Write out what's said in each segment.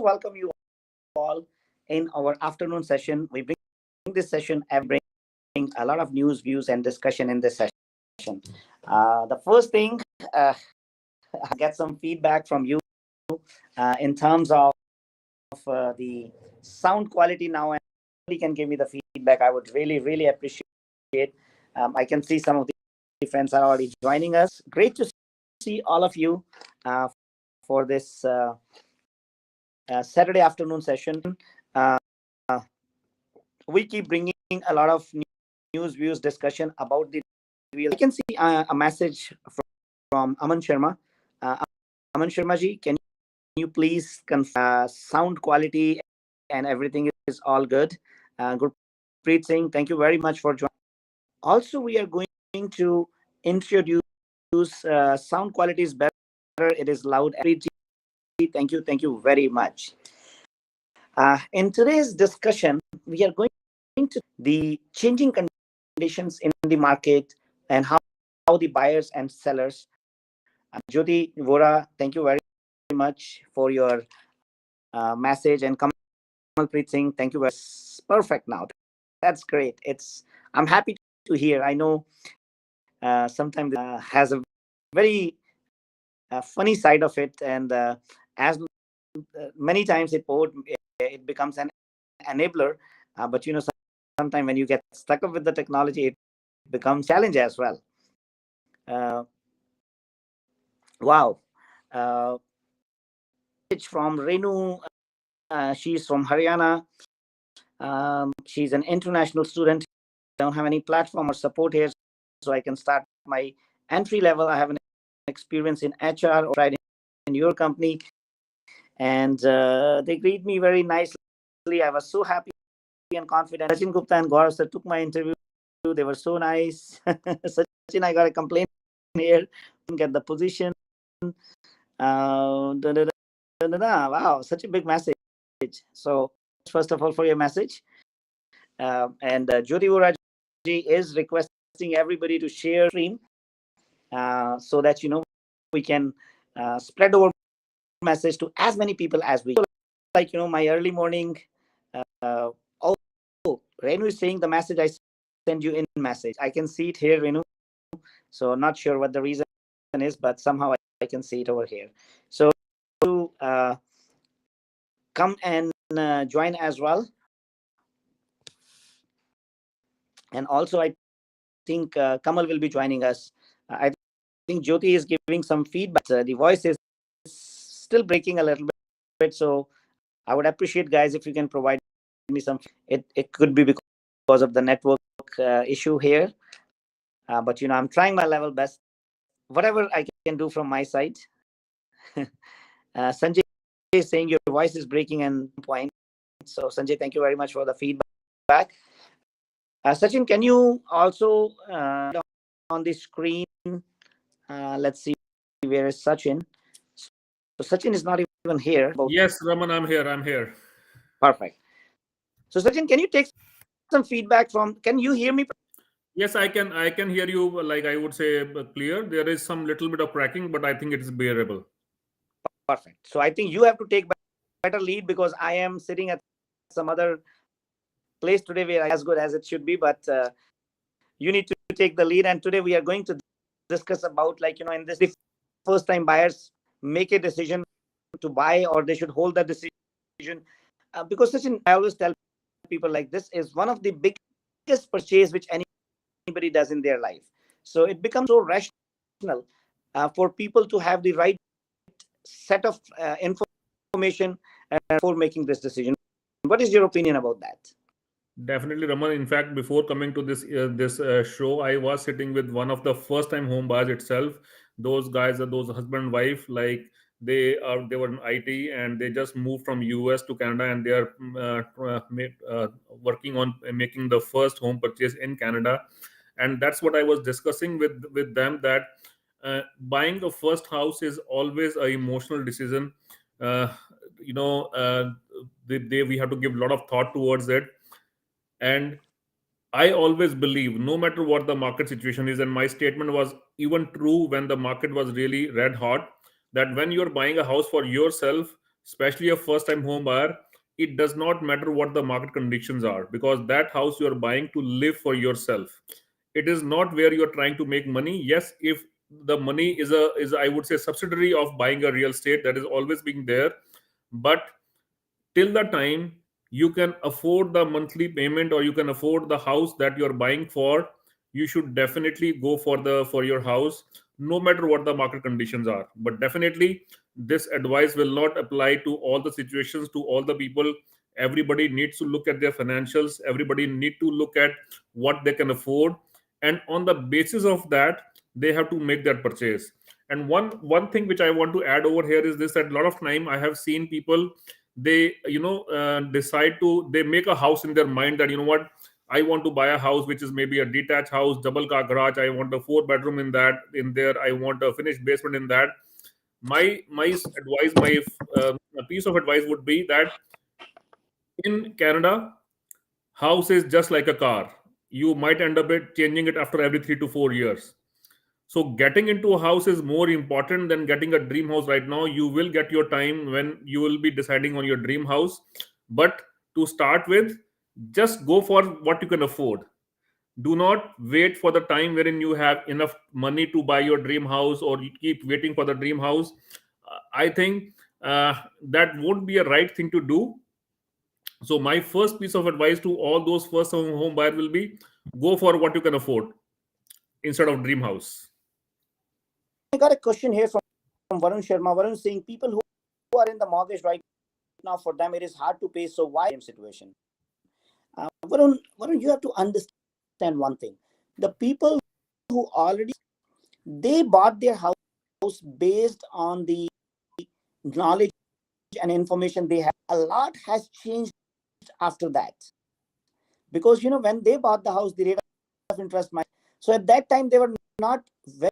welcome you all in our afternoon session. We bring this session every bring a lot of news, views, and discussion in this session. The first thing, I get some feedback from you in terms of the sound quality now, and you can give me the feedback. I would really, really appreciate. I can see some of the friends are already joining us. Great to see all of you for this Saturday afternoon session. Uh, we keep bringing a lot of news, views, discussion about the real. I can see a message from Aman Sharma. Uh, Aman Sharma ji, can you please confirm sound quality and everything is all good? Gurpreet Singh, thank you very much for joining. Also, we are going to introduce sound quality is better. It is loud. Thank you very much. In today's discussion, we are going to the changing conditions in the market and how the buyers and sellers. Jyoti Vora, thank you very much for your message, and Kamalpreet Singh, thank you. Perfect now. That's great. I'm happy to hear. I know sometimes has a very funny side of it, and as many times it becomes an enabler. But sometimes when you get stuck up with the technology, it becomes challenge as well. Wow. From Renu, she's from Haryana. She's an international student. I don't have any platform or support here, so I can start my entry level. I have an experience in HR or tried in your company, and they greet me very nicely. I was so happy and confident. Sachin Gupta and Gaurav sir took my interview. They were so nice. Sachin, I got a complaint here. Didn't get the position. Wow, such a big message. So first of all, for your message, and Jyoti Vuraji is requesting everybody to share stream so that we can spread our message to as many people as we can. Like my early morning. Oh, Renu is saying the message I send you in message. I can see it here, Renu. So not sure what the reason is, but somehow I can see it over here. So come and join as well. And also, I think Kamal will be joining us. I think Jyoti is giving some feedback. The voice is still breaking a little bit, so I would appreciate, guys, if you can provide me some. It could be because of the network issue here, but I'm trying my level best, whatever I can do from my side. Sanjay is saying your voice is breaking and point. So Sanjay, thank you very much for the feedback. Sachin, can you also on the screen? Let's see, where is Sachin? So Sachin is not even here. Yes, Raman, I'm here. Perfect. So Sachin, can you take some feedback from? Can you hear me? Yes, I can hear you. Like I would say, clear. There is some little bit of cracking, but I think it is bearable. Perfect. So I think you have to take better lead because I am sitting at some other place today where as good as it should be, but you need to take the lead. And today we are going to discuss about, like, in this, the first time buyers make a decision to buy or they should hold that decision. Because Sachin, I always tell people, like, this is one of the biggest purchase which anybody does in their life. So it becomes so rational for people to have the right set of information for making this decision. What is your opinion about that? Definitely, Raman. In fact, before coming to this show, I was sitting with one of the first time home buyers itself. Those guys are those husband and wife. Like they were in IT and they just moved from US to Canada, and they are working on making the first home purchase in Canada. And that's what I was discussing with them, that buying a first house is always a emotional decision. Uh, we have to give a lot of thought towards it. And I always believe, no matter what the market situation is, and my statement was even true when the market was really red hot, that when you're buying a house for yourself, especially a first time home buyer, it does not matter what the market conditions are, because that house you are buying to live for yourself. It is not where you are trying to make money. Yes, if the money is I would say subsidiary of buying a real estate, that is always being there, but till the time you can afford the monthly payment or you can afford the house that you're buying for, you should definitely go for your house, no matter what the market conditions are. But definitely this advice will not apply to all the situations, to all the people. Everybody needs to look at their financials, everybody need to look at what they can afford, and on the basis of that they have to make that purchase. And one thing which I want to add over here is this, that a lot of time I have seen people, they decide to, they make a house in their mind that, you know what, I want to buy a house which is maybe a detached house, double car garage, I want a 4 bedroom in that, in there I want a finished basement in that. My advice, my piece of advice would be that in Canada, house is just like a car. You might end up changing it after every 3 to 4 years. So getting into a house is more important than getting a dream house right now. You will get your time when you will be deciding on your dream house. But to start with, just go for what you can afford. Do not wait for the time wherein you have enough money to buy your dream house, or you keep waiting for the dream house. I think that won't be a right thing to do. So my first piece of advice to all those first home buyer will be, go for what you can afford instead of dream house. I got a question here from Varun Sharma. Varun saying people who are in the mortgage right now, for them it is hard to pay. So why situation? Varun, you have to understand one thing. The people who already, they bought their house based on the knowledge and information they have. A lot has changed after that, because when they bought the house, the rate of interest might. So at that time they were not very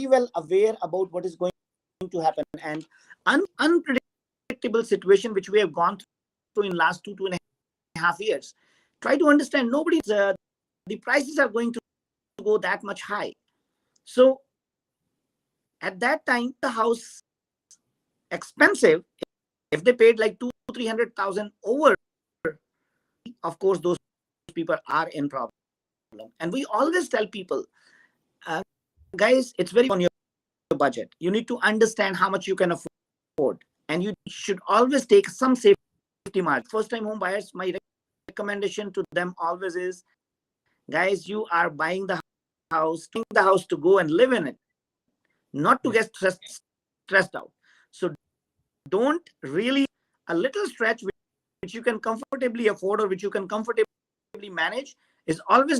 well aware about what is going to happen, and unpredictable situation which we have gone through in last 2.5 years. Try to understand, nobody's the prices are going to go that much high. So at that time the house expensive, if they paid like 200,000-300,000 over, of course those people are in problem. And we always tell people, guys, it's very on your budget. You need to understand how much you can afford, and you should always take some safety margin. First time home buyers, my recommendation to them always is, guys, you are buying the house to go and live in it, not to get stressed out. So don't really, a little stretch which you can comfortably afford or which you can comfortably manage is always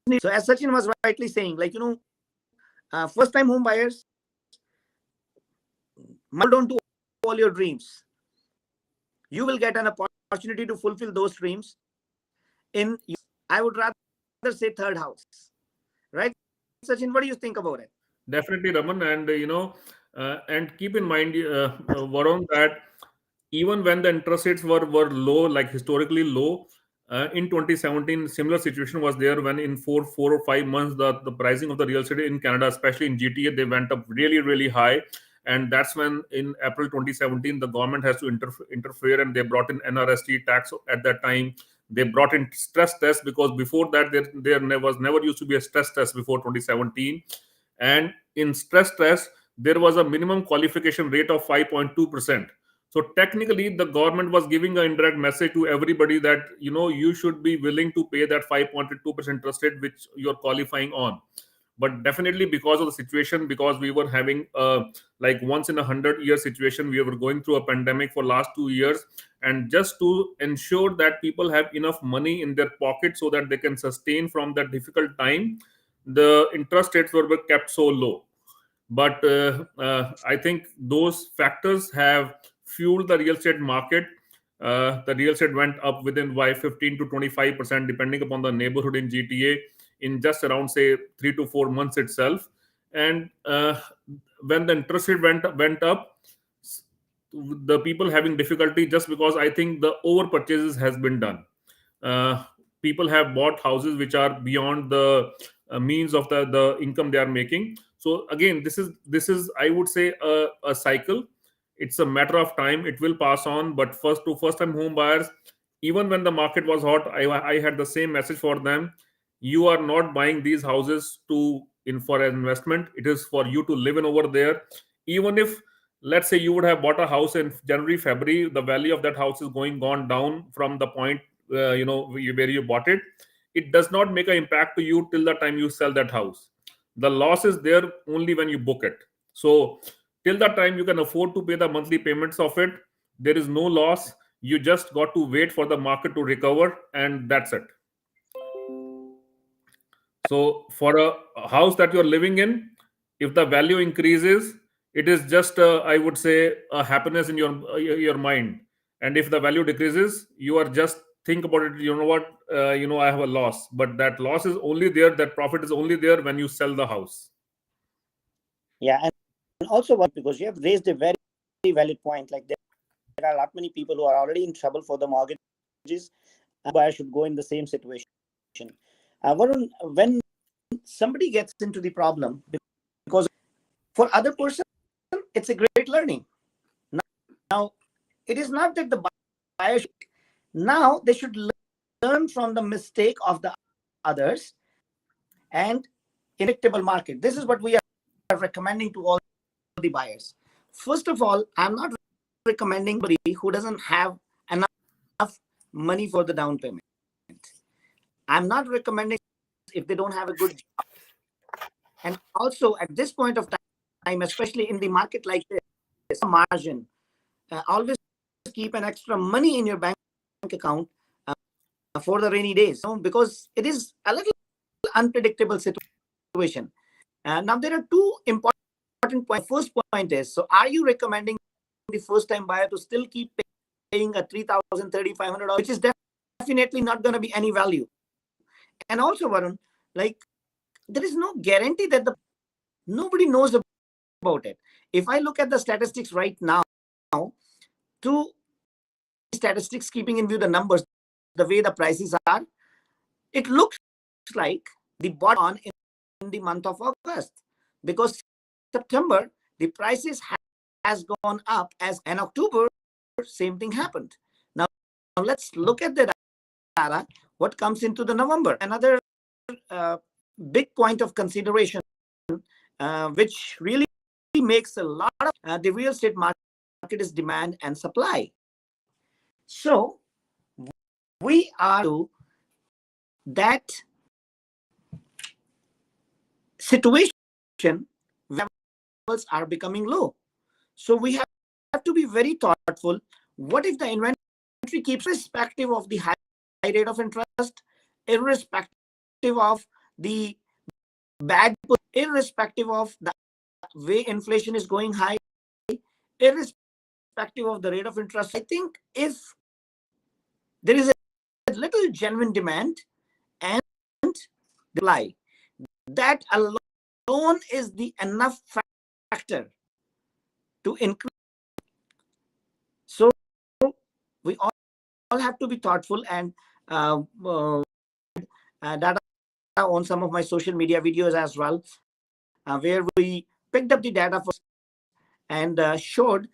needed. So as Sachin was rightly saying, like, first time home buyers, hold on to all your dreams. You will get an opportunity to fulfill those dreams in, I would rather say, third house. Right, Sachin, what do you think about it? Definitely, Raman, and and keep in mind, Varun, that even when the interest rates were low, like historically low, in 2017, similar situation was there when in 4 or 5 months the pricing of the real estate in Canada, especially in GTA, they went up really high, and that's when in April 2017 the government has to interfere, and they brought in NRST tax at that time. They brought in stress test, because before that there was never used to be a stress test before 2017. And in stress test there was a minimum qualification rate of 5.2%. So technically the government was giving an indirect message to everybody that you should be willing to pay that 5.2% interest rate which you're qualifying on. But definitely, because of the situation, because we were having like once in 100-year situation, we were going through a pandemic for last 2 years, and just to ensure that people have enough money in their pocket so that they can sustain from that difficult time, the interest rates were kept so low. But I think those factors have fueled the real estate market. The real estate went up within by 15 to 25%, depending upon the neighborhood in GTA, in just around say 3 to 4 months itself. And when the interest rate went up, the people having difficulty, just because I think the over purchases has been done. Uh, People have bought houses which are beyond the means of the income they are making. So again, this is I would say a cycle. It's a matter of time. It will pass on. But first time home buyers, even when the market was hot, I had the same message for them. You are not buying these houses for an investment. It is for you to live in over there. Even if, let's say, you would have bought a house in January, February, the value of that house is gone down from the point where you bought it. It does not make an impact to you till the time you sell that house. The loss is there only when you book it. So till that time you can afford to pay the monthly payments of it. There is no loss. You just got to wait for the market to recover, and that's it. So for a house that you're living in, if the value increases, it is just I would say a happiness in your mind. And if the value decreases, you are just think about it. You know what? I have a loss, but that loss is only there. That profit is only there when you sell the house. Yeah, and also what, because you have raised a very valid point. Like, there are a lot many people who are already in trouble for the mortgages, and buyer should go in the same situation. Varun, when somebody gets into the problem, because for other person it's a great learning. Now it is not that the buyer now they should learn from the mistake of the others and predictable market. This is what we are recommending to all the buyers. First of all, I'm not recommending somebody who doesn't have enough money for the down payment. I'm not recommending if they don't have a good job. And also at this point of time, especially in the market like this, margin, always keep an extra money in your bank account for the rainy days, because it is a little unpredictable situation. Now there are two important points. First point is, so are you recommending the first time buyer to still keep paying a $3,000, $3,500, which is definitely not going to be any value? And also, Varun, like, there is no guarantee that nobody knows about it. If I look at the statistics right now, two statistics keeping in view the numbers, the way the prices are, it looks like the bottom in the month of August, because September the prices has gone up, as in October same thing happened. Now let's look at the data, what comes into the November. Another big point of consideration, which really makes a lot of the real estate market is demand and supply. So we are to that situation where levels are becoming low. So we have to be very thoughtful. What if the inventory keeps, irrespective of the high rate of interest, irrespective of the bad, irrespective of the way inflation is going high, irrespective of the rate of interest? I think if there is a little genuine demand and supply, that alone is the enough factor to increase. So we all have to be thoughtful, and data on some of my social media videos as well, where we picked up the data first and showed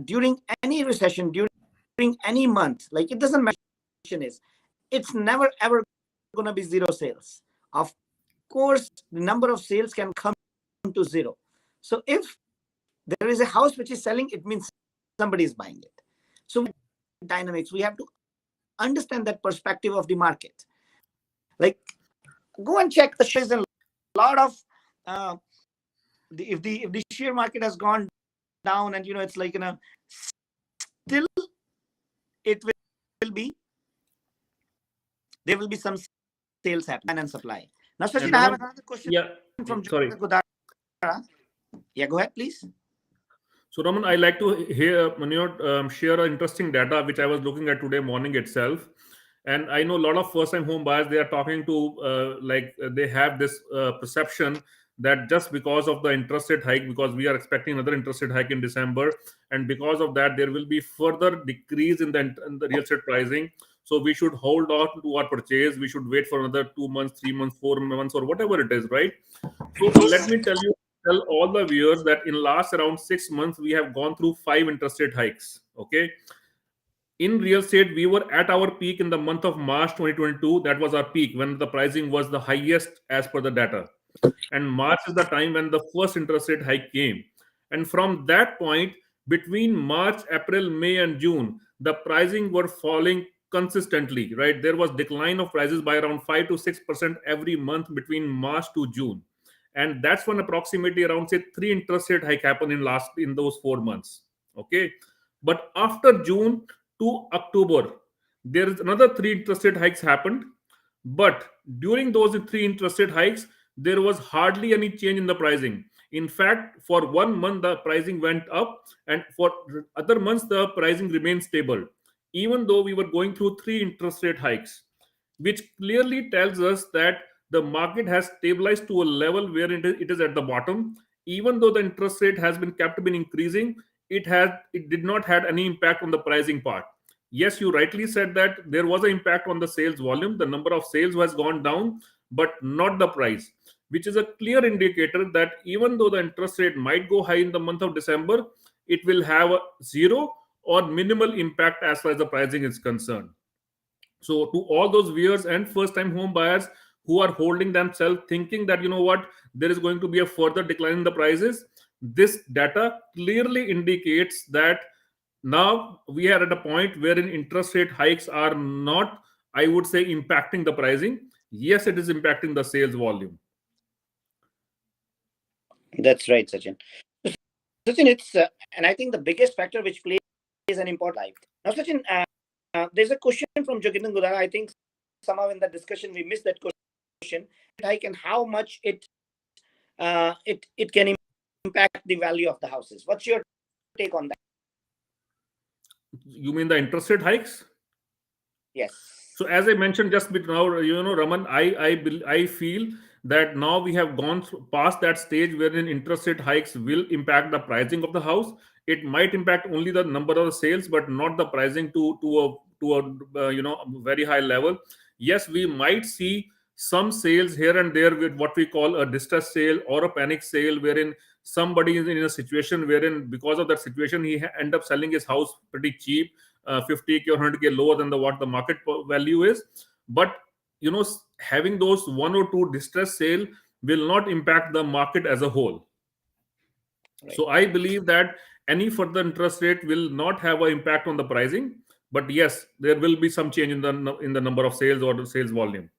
during any recession, during any month, like, it doesn't matter, it's never ever going to be zero sales. Of course, the number of sales can come to zero. So if there is a house which is selling, it means somebody is buying it. So dynamics, we have to understand that perspective of the market. Like, go and check the shares, and a lot of if the share market has gone down, and it's like, still it will be, there will be some sales happen and supply. Now, Sachin, I have another question from Godara. Yeah, go ahead, please. So, Raman, I like to share an interesting data which I was looking at today morning itself. And I know a lot of first-time home buyers, they are talking to, they have this perception that just because of the interest rate hike, because we are expecting another interest rate hike in December, and because of that, there will be further decrease in the real estate pricing. So we should hold on to our purchase. We should wait for another 2 months, 3 months, 4 months, or whatever it is, right? So let me tell you tell all the viewers that in last around 6 months we have gone through 5 interest rate hikes. Okay, in real estate we were at our peak in the month of March 2022. That was our peak when the pricing was the highest as per the data, and March is the time when the first interest rate hike came. And from that point, between March, April, May, and June, the pricing were falling consistently. Right, there was decline of prices by around 5 to 6% every month between March to June, and that's when approximately around say 3 interest rate hike happened in those 4 months. Okay, but after June to October, there is another 3 interest rate hikes happened, but during those 3 interest rate hikes, there was hardly any change in the pricing. In fact, for 1 month, the pricing went up, and for other months, the pricing remained stable, even though we were going through 3 interest rate hikes, which clearly tells us that the market has stabilized to a level where it is at the bottom. Even though the interest rate has been increasing, it did not had any impact on the pricing part. Yes, you rightly said that there was an impact on the sales volume. The number of sales has gone down, but not the price, which is a clear indicator that even though the interest rate might go high in the month of December, it will have a zero or minimal impact as far as the pricing is concerned. So, to all those viewers and first time home buyers who are holding themselves thinking that, you know what, there is going to be a further decline in the prices, this data clearly indicates that now we are at a point wherein interest rate hikes are not, I would say, impacting the pricing. Yes, it is impacting the sales volume. That's right, Sachin. Sachin, it's and I think the biggest factor which plays an important life. Now, Sachin, there's a question from Joginder Gudara. I think somehow in the discussion we missed that question. Hike and how much it can impact the value of the houses. What's your take on that? You mean the interest rate hikes? Yes. So as I mentioned just bit now, Raman, I feel that now we have gone past that stage wherein interest rate hikes will impact the pricing of the house. It might impact only the number of sales, but not the pricing to a very high level. Yes, we might see some sales here and there with what we call a distress sale or a panic sale, wherein somebody is in a situation wherein because of that situation he end up selling his house pretty cheap, 50K or 100K lower than what the market value is. But having those 1 or 2 distress sale will not impact the market as a whole. Right. So I believe that any further interest rate will not have an impact on the pricing, but yes, there will be some change in the number of sales or the sales volume.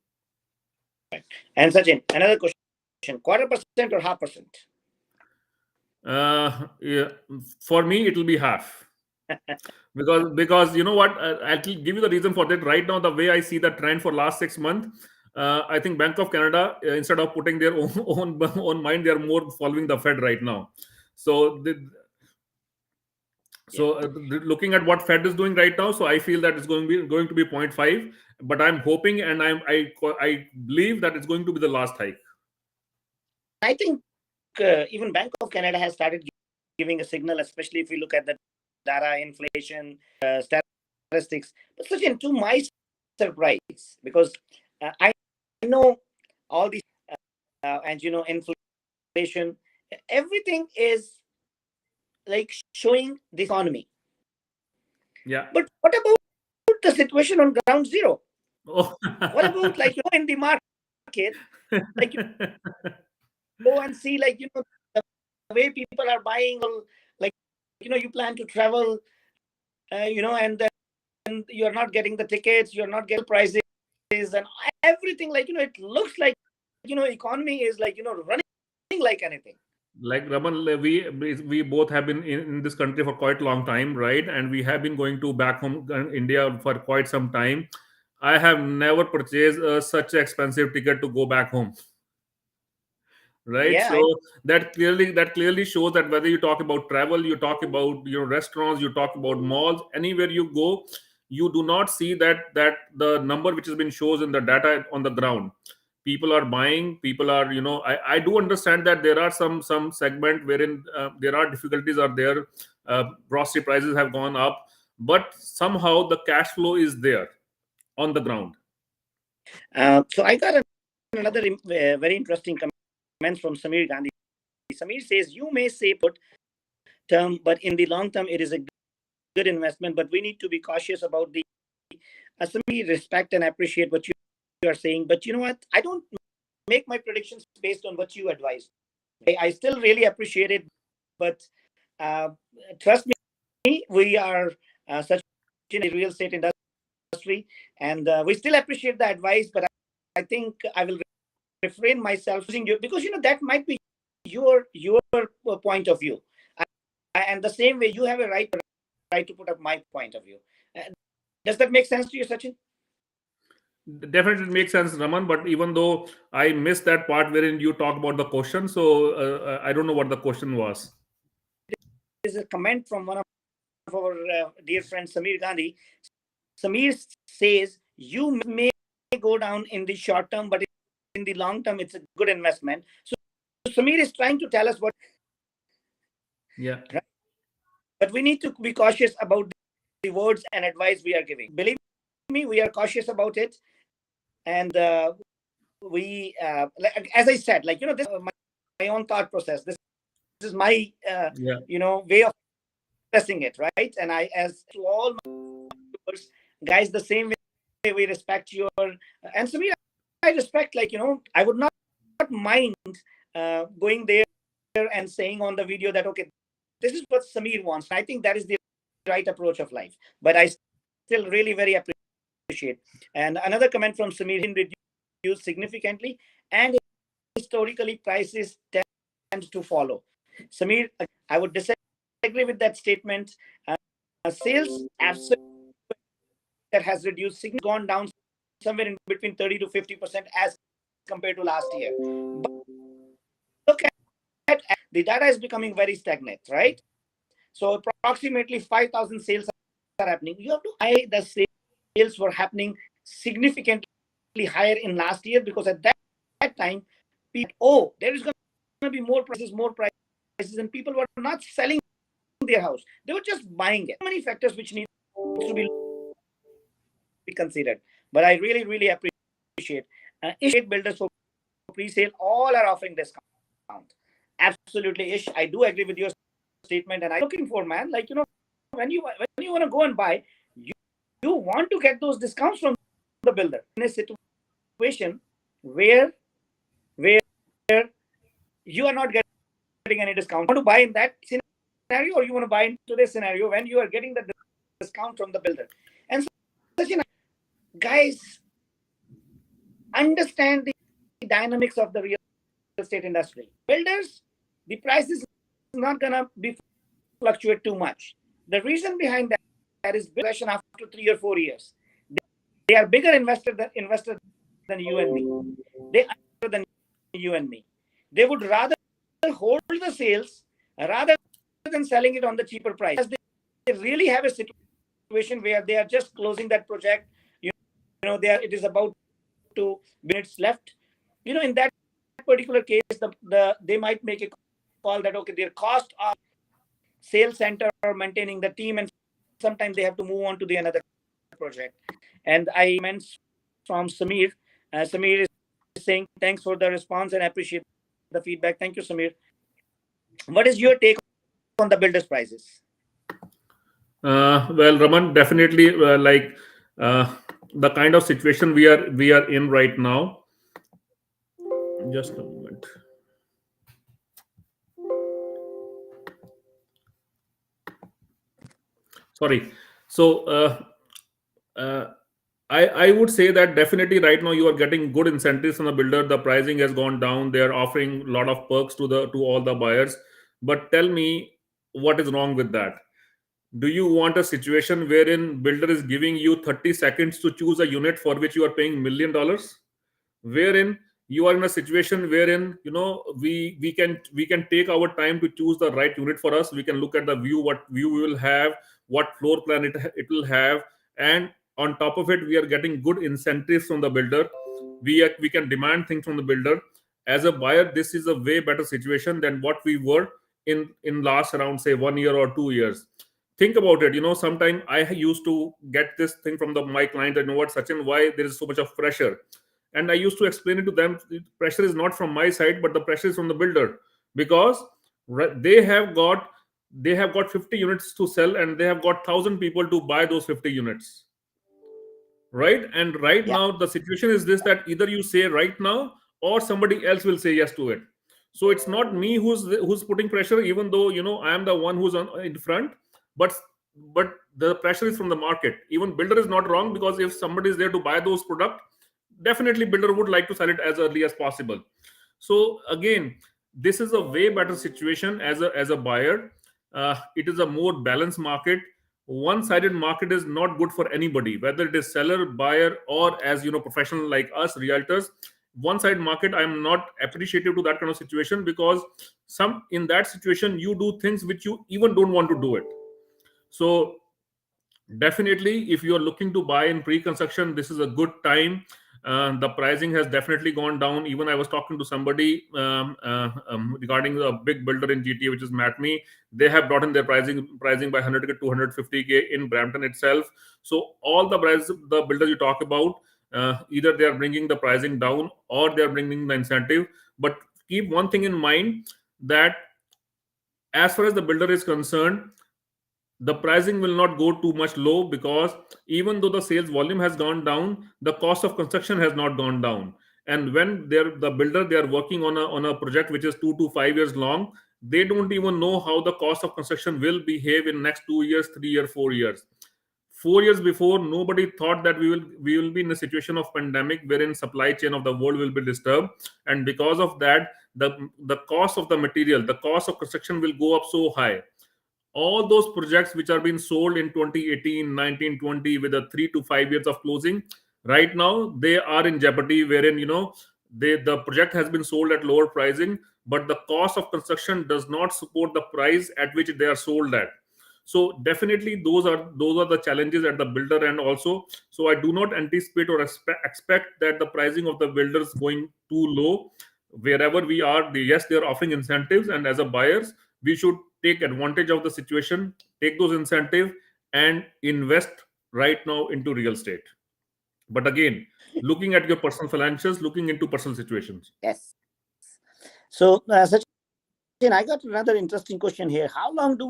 Right. And Sachin, another question: 0.25% or 0.5%? Yeah, for me, it will be half. because you know what, I'll give you the reason for that. Right now, the way I see the trend for last 6 months, I think Bank of Canada, instead of putting their own mind, they are more following the Fed right now. So looking at what Fed is doing right now, so I feel that it's going to be 0.5. But I'm hoping and I believe that it's going to be the last hike. I think even Bank of Canada has started giving a signal, especially if we look at the data, inflation, statistics. But Sachin, to my surprise, because I know all these, and inflation, everything is like showing the economy. Yeah. But what about the situation on ground zero? Oh. What about in the market, go and see the way people are buying, you plan to travel, and then you're not getting the tickets, you're not getting prices and everything, it looks like economy is running like anything. Like Raman, we both have been in this country for quite a long time, right? And we have been going to back home India for quite some time. I have never purchased such an expensive ticket to go back home. Right. Yeah, so that clearly shows that whether you talk about travel, you talk about restaurants, you talk about malls, anywhere you go, you do not see that the number which has been shown in the data on the ground. People are buying, people are I do understand that there are some segment wherein there are difficulties are there, grocery prices have gone up, but somehow the cash flow is there on the ground. So I got another very interesting comment from Samir Gandhi. Samir says you may say put term, but in the long term, it is a good investment. But we need to be cautious about the. Samir, respect and appreciate what you are saying, but you know what? I don't make my predictions based on what you advise. I still really appreciate it, but uh, trust me, we are such in the real estate industry, and we still appreciate the advice. But I think I will refrain myself using you because that might be your point of view, and the same way you have a right to put up my point of view. Does that make sense to you, Sachin? Definitely makes sense, Raman. But even though I missed that part wherein you talk about the question, so I don't know what the question was. There's a comment from one of our dear friend Samir Gandhi. Samir says you may go down in the short term, but in the long term, it's a good investment. So Samir is trying to tell us what. Yeah. Right? But we need to be cautious about the words and advice we are giving. Believe me, we are cautious about it, and we, as I said, this my own thought process. This is my way of expressing it, right? And I, as to all my viewers, guys, the same way we respect your and Samir, I respect. I would not mind going there and saying on the video that okay, this is what Samir wants. I think that is the right approach of life. But I still really very appreciate. And another comment from Samir: reduced significantly, and historically prices tend to follow. Samir, I would disagree with that statement. Sales absolutely that has reduced, gone down somewhere in between 30 to 50% as compared to last year. But look at the data is becoming very stagnant, right? So approximately 5,000 sales are happening. You have to the sales were happening significantly higher in last year because at that time, people, there is going to be more prices, and people were not selling their house. They were just buying it. Many factors which need to be considered. But I really, really appreciate builders for pre-sale. All are offering discount. Absolutely, Ish. I do agree with your statement, and I'm looking for, man, when you want to go and buy, you want to get those discounts from the builder. In a situation where you are not getting any discount, you want to buy in that scenario, or you want to buy into this scenario when you are getting the discount from the builder. And so, guys, understand the dynamics of the real estate industry. Builders, the price is not gonna be fluctuate too much. The reason behind that is possession after 3 or 4 years. They are bigger investor than you and me. They are bigger than you and me. They would rather hold the sales rather than selling it on the cheaper price. They really have a situation where they are just closing that project. It is about 2 minutes left. In that particular case, they might make a call that okay, their cost of sales center or maintaining the team, and sometimes they have to move on to the another project. And I meant from Samir. Samir is saying thanks for the response and appreciate the feedback. Thank you, Samir. What is your take on the builders prices? Well, Raman, definitely the kind of situation we are in right now. Just a moment. Sorry. So I would say that definitely right now you are getting good incentives from the builder. The pricing has gone down. They are offering a lot of perks to all the buyers. But tell me, what is wrong with that? Do you want a situation wherein builder is giving you 30 seconds to choose a unit for which you are paying $1 million? Wherein you are in a situation wherein we can take our time to choose the right unit for us. We can look at the view, what view we will have, what floor plan it will have, and on top of it we are getting good incentives from the builder. We can demand things from the builder. As a buyer, this is a way better situation than what we were in last around say 1 year or 2 years. Think about it. Sometime I used to get this thing from my client. I know what, Sachin, why there is so much of pressure. And I used to explain it to them. The pressure is not from my side, but the pressure is from the builder. because they have got 50 units to sell, and they have got 1,000 people to buy those 50 units, right? And right Yeah. now the situation is this, that either you say right now or somebody else will say yes to it. So it's not me who's putting pressure, even though I am the one who's in front. But but the pressure is from the market. Even builder is not wrong, because if somebody is there to buy those product, definitely builder would like to sell it as early as possible. So again, this is a way better situation as a buyer. It is a more balanced market. One-sided market is not good for anybody, whether it is seller, buyer, or as professional like us realtors. One-sided market, I'm not appreciative to that kind of situation, because some in that situation you do things which you even don't want to do it. So definitely, if you are looking to buy in pre-construction, this is a good time. The pricing has definitely gone down. Even I was talking to somebody regarding a big builder in GTA, which is Matme. They have brought in their pricing by 100 to 250K in Brampton itself. So all the builders you talk about, either they are bringing the pricing down or they are bringing the incentive. But keep one thing in mind, that as far as the builder is concerned, the pricing will not go too much low, because even though the sales volume has gone down, the cost of construction has not gone down. And when the builder, they are working on a project which is 2 to 5 years long, they don't even know how the cost of construction will behave in next 2 years, 3 years, 4 years. 4 years before, nobody thought that we will be in a situation of pandemic wherein supply chain of the world will be disturbed. And because of that, the cost of the material, the cost of construction will go up so high. All those projects which are being sold in 2018, 19, 20, with a 3 to 5 years of closing, right now they are in jeopardy, wherein the project has been sold at lower pricing, but the cost of construction does not support the price at which they are sold at. So definitely those are the challenges at the builder end also. So I do not anticipate or expect that the pricing of the builders going too low. Wherever we are, yes, they are offering incentives, and as a buyers, we should take advantage of the situation, take those incentives, and invest right now into real estate. But again, looking at your personal financials, looking into personal situations. Yes. So, Sachin, I got another interesting question here. How long do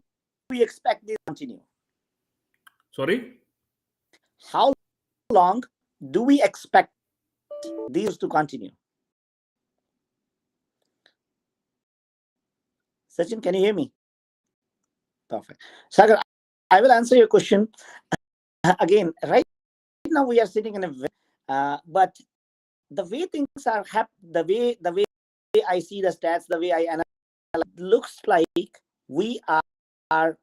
we expect this to continue? Sorry. How long do we expect these to continue? Sachin, can you hear me? Perfect. Sagar, I will answer your question. Again, right now we are sitting in a but the way things are the way I see the stats, the way I analyze, looks like we are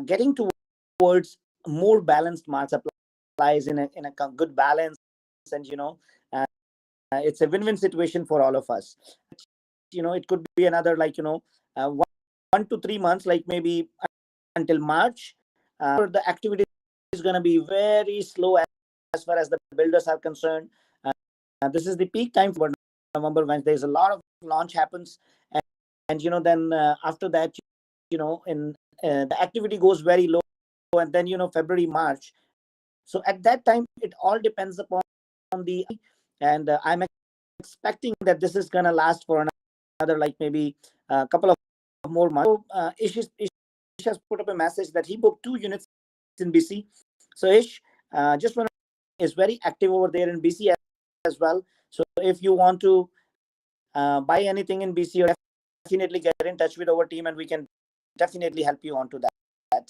getting towards more balanced market supplies in a good balance, and it's a win-win situation for all of us. It could be another, like, 1 to 3 months, like maybe until March. The activity is going to be very slow as far as the builders are concerned. This is the peak time for November, when there's a lot of launch happens, and then after that, in the activity goes very low, and then February, March. So at that time, it all depends upon the, and I'm expecting that this is going to last for another, like, maybe a couple of more months. So, Ish has put up a message that he booked 2 units in BC. So Ish, just want is very active over there in BC as well. So if you want to buy anything in BC, or definitely get in touch with our team, and we can definitely help you onto that.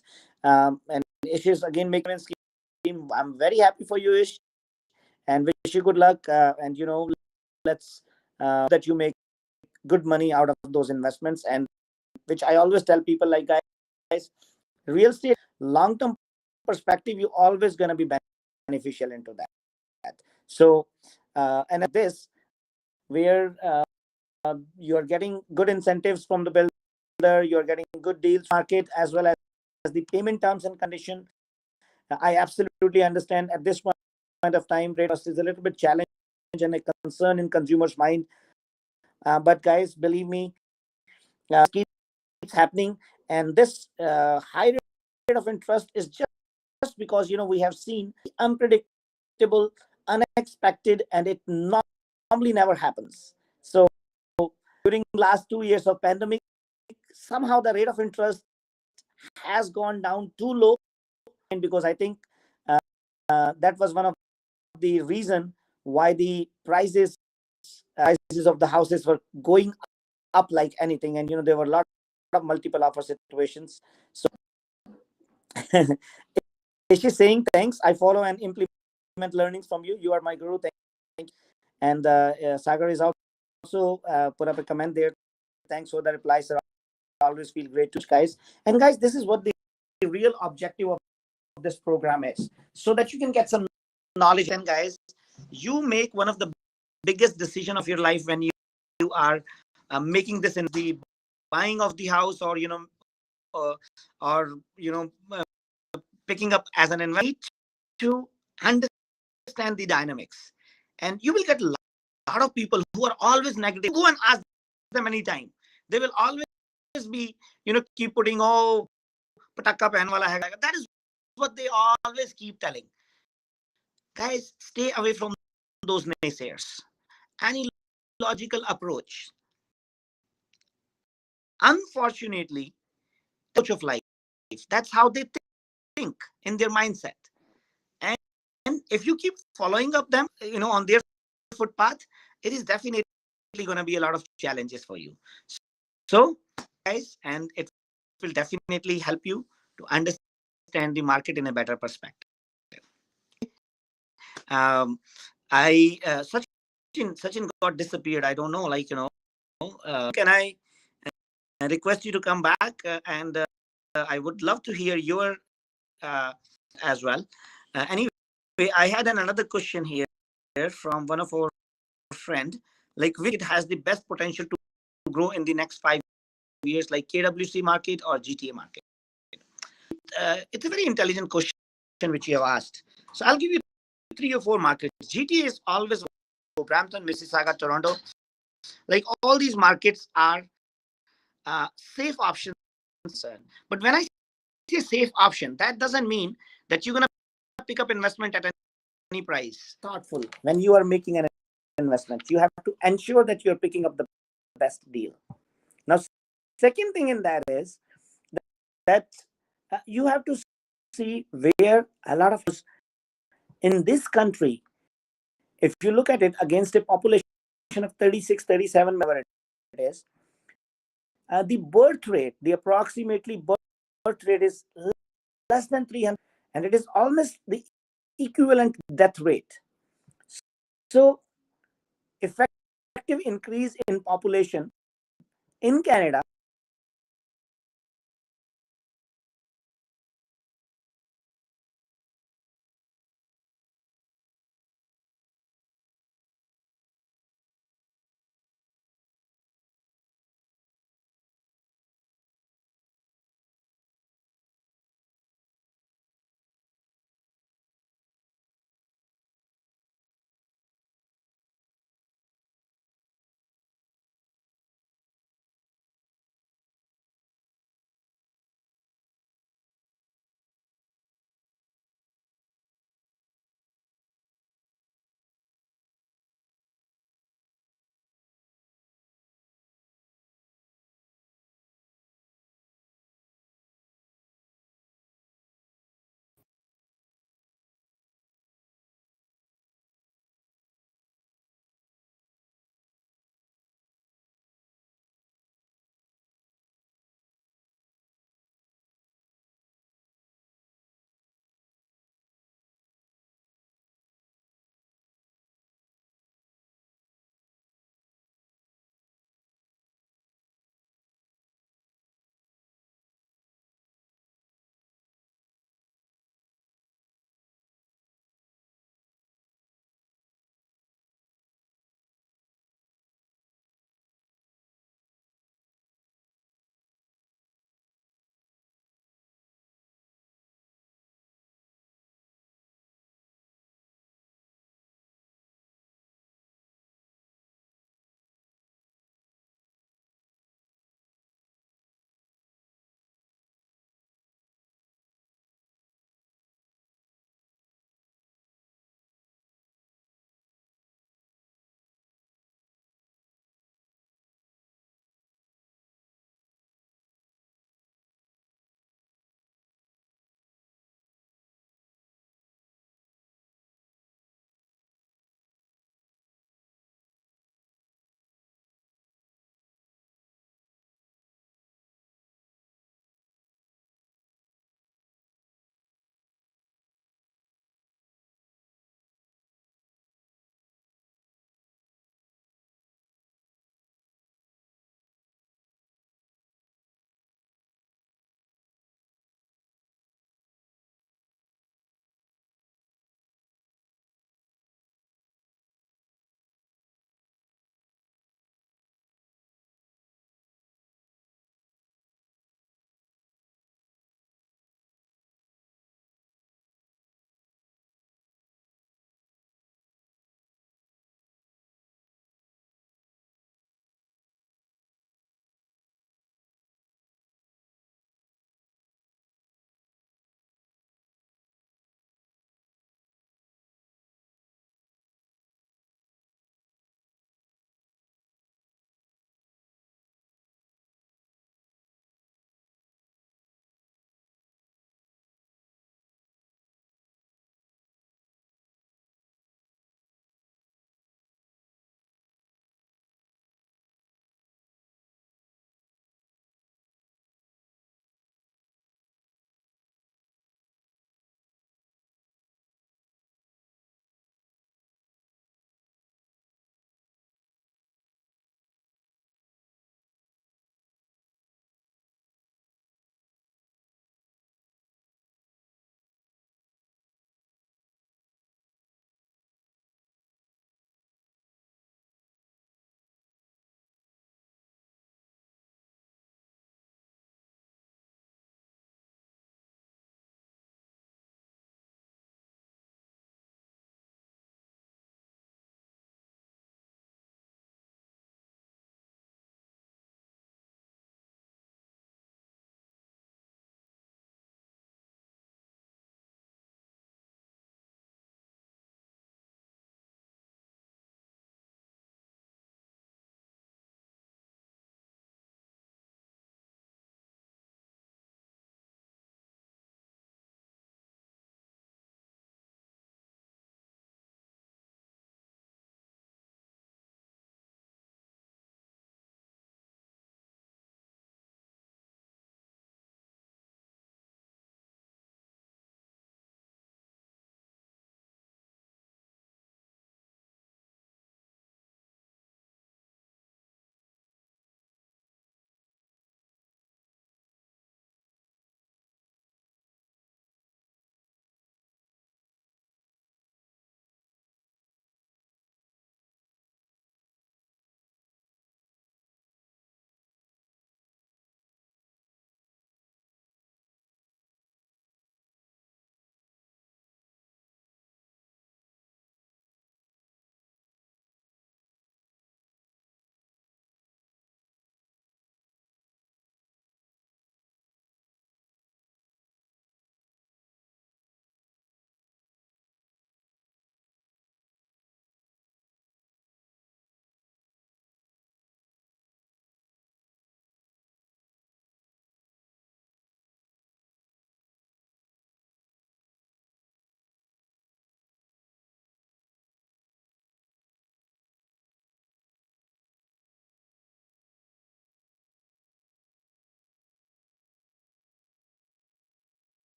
And Ish is again making a scheme. I'm very happy for you, Ish, and wish you good luck. And let's that you make good money out of those investments. And which I always tell people, like, guys, real estate, long term perspective, you always going to be beneficial into that. So and at this, where you're getting good incentives from the builder, you're getting good deals market, as well as the payment terms and condition. I absolutely understand at this point of time, rate is a little bit challenge and a concern in consumers' mind. But guys, believe me, keeps happening, and this high rate of interest is just because we have seen unpredictable, unexpected, and it normally never happens. So during last 2 years of pandemic, somehow the rate of interest has gone down too low, and because I think that was one of the reason why the prices of the houses were going up like anything, and there were a lot of multiple offer situations. So is she saying thanks? I follow and implement learnings from you. You are my guru. Thank you. And Sagar is also put up a comment there. Thanks for the replies, sir. Always feel great to guys. And guys, this is what the real objective of this program is, so that you can get some knowledge. And guys, you make one of the biggest decision of your life when you are making this in the buying of the house, or picking up as an investment, to understand the dynamics. And you will get a lot of people who are always negative. Go and ask them anytime. They will always be, keep putting, oh, patakka pehn wala hai. That is what they always keep telling. Guys, stay away from those naysayers. Any logical approach. Unfortunately, approach of life, that's how they think in their mindset. And if you keep following up them, on their footpath, it is definitely going to be a lot of challenges for you. So, guys, and it will definitely help you to understand the market in a better perspective. Sachin got disappeared. I don't know, can I request you to come back? And I would love to hear your as well. Anyway, I had another question here from one of our friend, like which it has the best potential to grow in the next 5 years, like KWC market or GTA market. It's a very intelligent question which you have asked. So I'll give you 3 or 4 markets. GTA is always Brampton, Mississauga, Toronto. Like all these markets are safe options. But when I say safe option, that doesn't mean that you're going to pick up investment at any price. Thoughtful. When you are making an investment, you have to ensure that you're picking up the best deal. Now, second thing in that is that you have to see where a lot of in this country, if you look at it against a population of 36, 37, whatever it is, the birth rate, the approximately birth rate is less than 300, and it is almost the equivalent death rate. So, effective increase in population in Canada